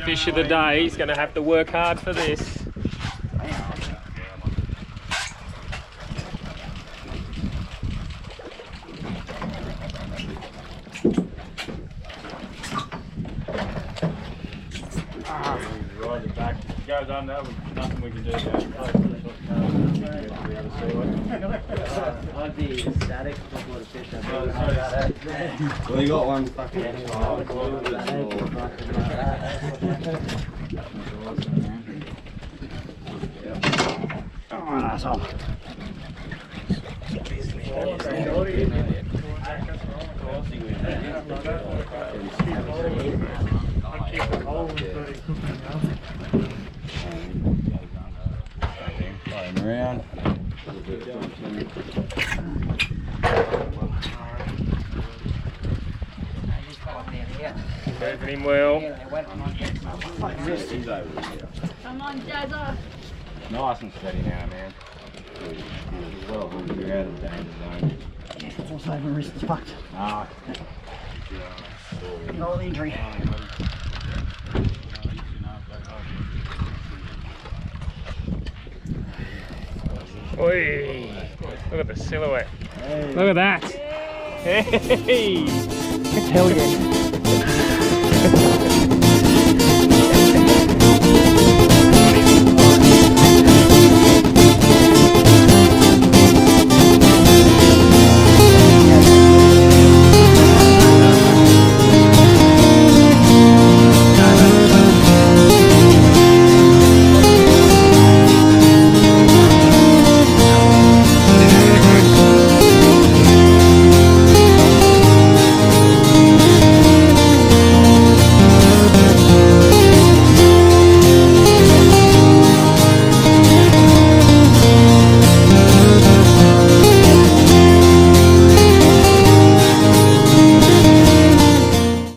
fish of the day. He's going to have to work hard for this. Goes on there, nothing we can do now. I'd be ecstatic before the fish. Well, you got one fucking Oh, asshole. around. Moving him well. Come on, Jazza. Nice and steady now, man. Well, you're out of the danger zone. It's also my wrist is fucked. Ah. No injury. Oi! Look at the silhouette. Hey. Look at that. Hey! Hell yeah.